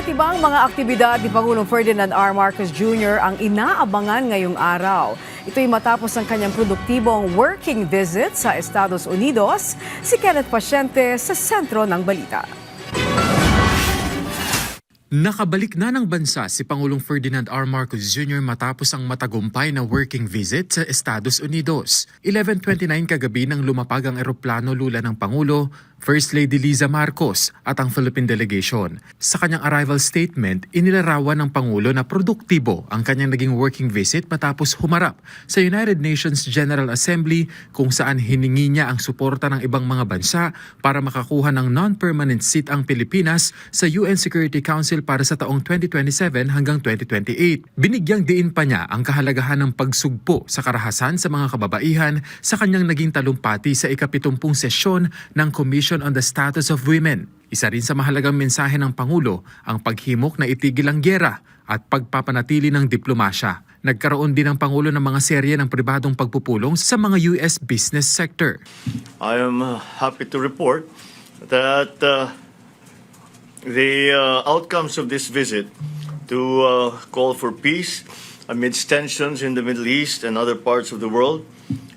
Iba't ibang mga aktibidad ni Pangulong Ferdinand R. Marcos Jr. ang inaabangan ngayong araw. Ito'y matapos ang kanyang produktibong working visit sa Estados Unidos. Si Kenneth Pasyente sa sentro ng balita. Nakabalik na ng bansa si Pangulong Ferdinand R. Marcos Jr. matapos ang matagumpay na working visit sa Estados Unidos. 11:29 kagabi nang lumapag ang eroplano lula ng Pangulo, First Lady Liza Marcos at ang Philippine delegation. Sa kanyang arrival statement, inilarawan ng Pangulo na produktibo ang kanyang naging working visit matapos humarap sa United Nations General Assembly kung saan hiningi niya ang suporta ng ibang mga bansa para makakuha ng non-permanent seat ang Pilipinas sa UN Security Council para sa taong 2027 hanggang 2028. Binigyang diin pa niya ang kahalagahan ng pagsugpo sa karahasan sa mga kababaihan sa kanyang naging talumpati sa ika-70 sesyon ng Commission on the Status of Women. Isa rin sa mahalagang mensahe ng Pangulo ang paghimok na itigil ang gyera at pagpapanatili ng diplomasya. Nagkaroon din ang Pangulo ng mga serye ng pribadong pagpupulong sa mga US business sector. I am happy to report that the outcomes of this visit to call for peace amidst tensions in the Middle East and other parts of the world,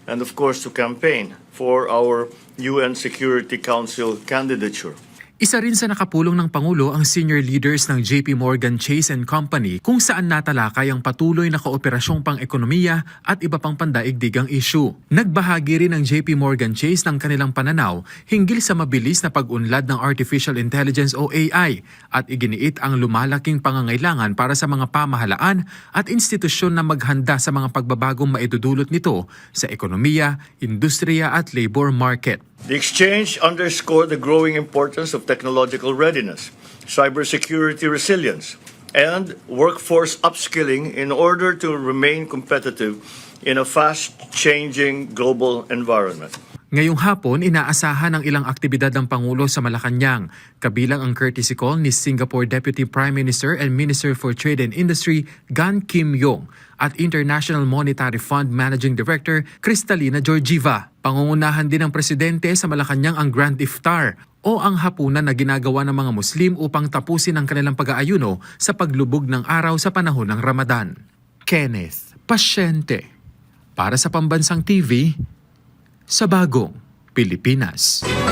and of course to campaign for our UN Security Council candidature. Isa rin sa nakapulong ng Pangulo ang senior leaders ng JP Morgan Chase & Company kung saan natalakay ang patuloy na kooperasyong pang-ekonomiya at iba pang pandaigdigang issue. Nagbahagi rin ang JP Morgan Chase ng kanilang pananaw hinggil sa mabilis na pag-unlad ng Artificial Intelligence o AI at iginiit ang lumalaking pangangailangan para sa mga pamahalaan at institusyon na maghanda sa mga pagbabagong maidudulot nito sa ekonomiya, industriya at labor market. The exchange underscored the growing importance of technological readiness, cybersecurity resilience, and workforce upskilling in order to remain competitive in a fast-changing global environment. Ngayong hapon, inaasahan ang ilang aktibidad ng Pangulo sa Malacanang, kabilang ang courtesy call ni Singapore Deputy Prime Minister and Minister for Trade and Industry Gan Kim Yong at International Monetary Fund Managing Director Kristalina Georgieva. Pangungunahan din ng Presidente sa Malacanang ang Grand Iftar o ang hapunan na ginagawa ng mga Muslim upang tapusin ang kanilang pag-aayuno sa paglubog ng araw sa panahon ng Ramadan. Kenneth Pasyente para sa Pambansang TV sa Bagong Pilipinas.